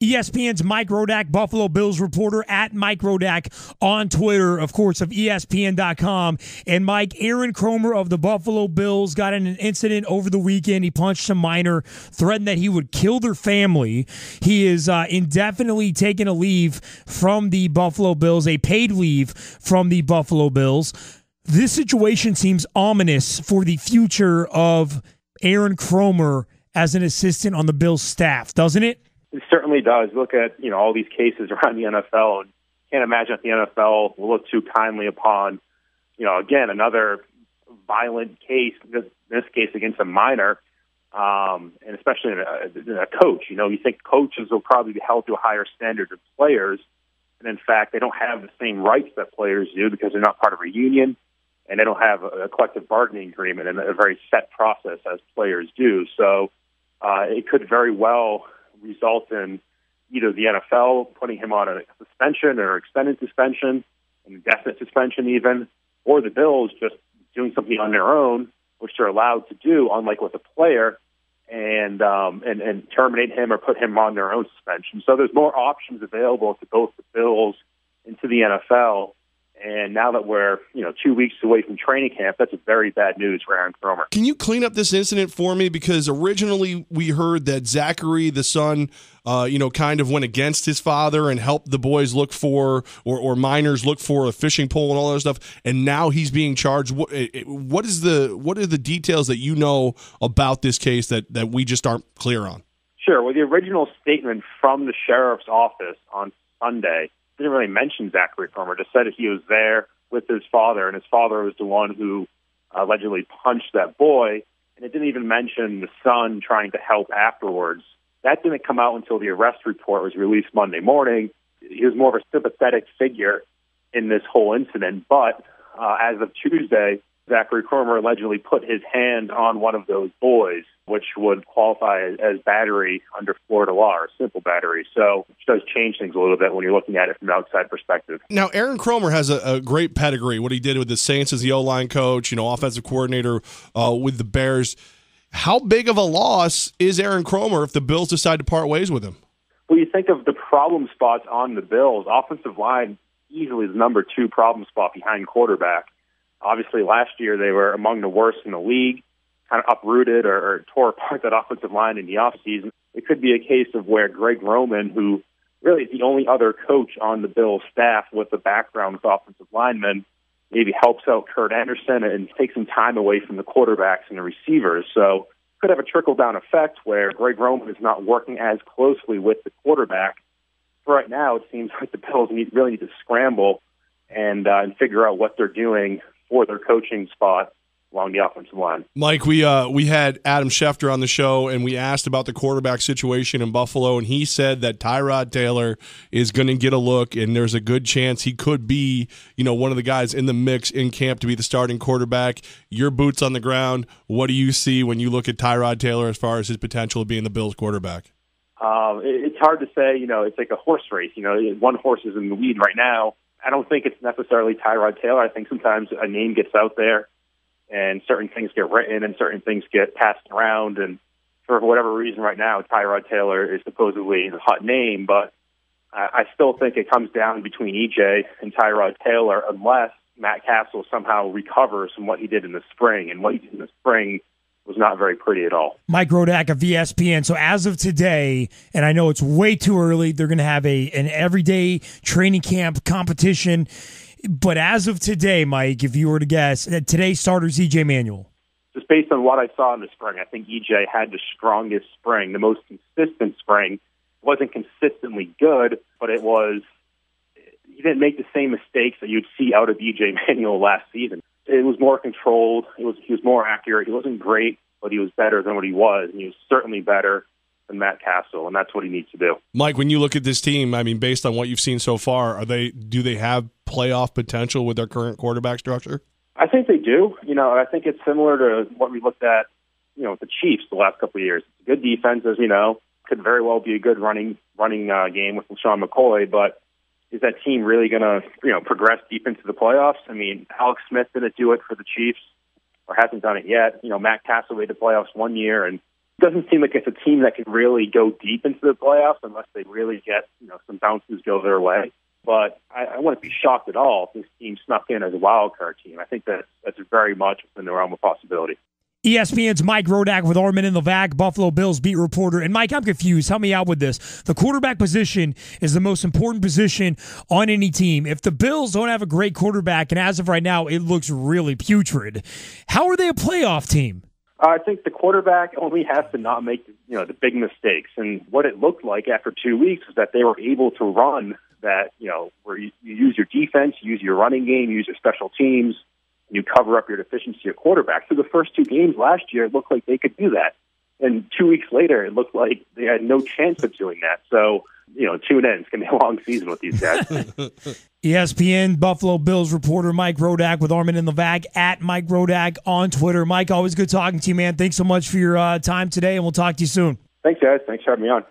ESPN's Mike Rodak, Buffalo Bills reporter, at Mike Rodak on Twitter, of course, of ESPN.com. And Mike, Aaron Kromer of the Buffalo Bills got in an incident over the weekend. He punched a minor, threatened that he would kill their family. He is indefinitely taking a leave from the Buffalo Bills, a paid leave from the Buffalo Bills. This situation seems ominous for the future of Aaron Kromer as an assistant on the Bills staff, doesn't it? It certainly does. Look at all these cases around the NFL, and can't imagine that the NFL will look too kindly upon again another violent case. This case against a minor, and especially a coach. You think coaches will probably be held to a higher standard than players, and in fact, they don't have the same rights that players do because they're not part of a union, and they don't have a collective bargaining agreement and a very set process as players do. So it could very well result in either the NFL putting him on a suspension or extended suspension, an indefinite suspension even, or the Bills just doing something on their own, which they're allowed to do, unlike with a player, and terminate him or put him on their own suspension. So there's more options available to both the Bills and to the NFL. And now that we're 2 weeks away from training camp, that's very bad news for Aaron Kromer. Can you clean up this incident for me? Because originally we heard that Zachary, the son, kind of went against his father and helped the boys look for, or minors look for, a fishing pole and all that stuff. And now he's being charged. What are the details that you know about this case that we just aren't clear on? Sure. Well, the original statement from the sheriff's office on Sunday didn't really mention Zachary Kromer, just said that he was there with his father, and his father was the one who allegedly punched that boy, and it didn't even mention the son trying to help afterwards. That didn't come out until the arrest report was released Monday morning. He was more of a sympathetic figure in this whole incident, but as of Tuesday, Zachary Kromer allegedly put his hand on one of those boys, which would qualify as battery under Florida law, or simple battery. So it does change things a little bit when you're looking at it from an outside perspective. Now, Aaron Kromer has a great pedigree. What he did with the Saints as the O-line coach, offensive coordinator with the Bears. How big of a loss is Aaron Kromer if the Bills decide to part ways with him? Well, you think of the problem spots on the Bills. Offensive line easily the number 2 problem spot behind quarterback. Obviously, last year they were among the worst in the league, kind of uprooted or tore apart that offensive line in the offseason. It could be a case of where Greg Roman, who really is the only other coach on the Bills staff with a background with offensive linemen, maybe helps out Kurt Anderson and takes some time away from the quarterbacks and the receivers. So could have a trickle-down effect where Greg Roman is not working as closely with the quarterback. For right now, it seems like the Bills really need to scramble and figure out what they're doing for their coaching spot along the offensive line. Mike, we had Adam Schefter on the show, and we asked about the quarterback situation in Buffalo, and he said that Tyrod Taylor is going to get a look, and there's a good chance he could be, one of the guys in the mix in camp to be the starting quarterback. Your boots on the ground, what do you see when you look at Tyrod Taylor as far as his potential of being the Bills quarterback? It's hard to say. It's like a horse race. One horse is in the lead right now. I don't think it's necessarily Tyrod Taylor. I think sometimes a name gets out there and certain things get written and certain things get passed around. And for whatever reason right now, Tyrod Taylor is supposedly a hot name, but I still think it comes down between EJ and Tyrod Taylor unless Matt Castle somehow recovers from what he did in the spring. And what he did in the spring was not very pretty at all. Mike Rodak of ESPN. So as of today, and I know it's way too early, they're going to have an everyday training camp competition. But as of today, Mike, if you were to guess, today's starter's EJ Manuel. Just based on what I saw in the spring, I think EJ had the strongest spring, the most consistent spring. It wasn't consistently good, but it was. He didn't make the same mistakes that you'd see out of EJ Manuel last season. It was more controlled. He was more accurate. He wasn't great, but he was better than what he was, and he was certainly better than Matt Castle, and that's what he needs to do. Mike, when you look at this team, based on what you've seen so far, do they have playoff potential with their current quarterback structure? I think they do. I think it's similar to what we looked at, with the Chiefs the last couple of years. It's a good defense, as you know. Could very well be a good running game with LaShawn McCoy, but is that team really going to, progress deep into the playoffs? Alex Smith didn't do it for the Chiefs, or hasn't done it yet. Matt Castle made the playoffs one year, and Doesn't seem like it's a team that can really go deep into the playoffs unless they really get some bounces go their way. But I wouldn't be shocked at all if this team snuck in as a wild card team. I think that's very much within the realm of possibility. ESPN's Mike Rodak with Armen Levack, Buffalo Bills beat reporter. And Mike, I'm confused. Help me out with this. The quarterback position is the most important position on any team. If the Bills don't have a great quarterback, and as of right now, it looks really putrid, how are they a playoff team? I think the quarterback only has to not make the big mistakes. And what it looked like after 2 weeks was that they were able to run that, where you use your defense, you use your running game, you use your special teams, and you cover up your deficiency at quarterback. So the first 2 games last year, it looked like they could do that. And 2 weeks later, it looked like they had no chance of doing that. So, tune in. It's going to be a long season with these guys. ESPN Buffalo Bills reporter Mike Rodak with Armen Levack at Mike Rodak on Twitter. Mike, always good talking to you, man. Thanks so much for your time today, and we'll talk to you soon. Thanks, guys. Thanks for having me on.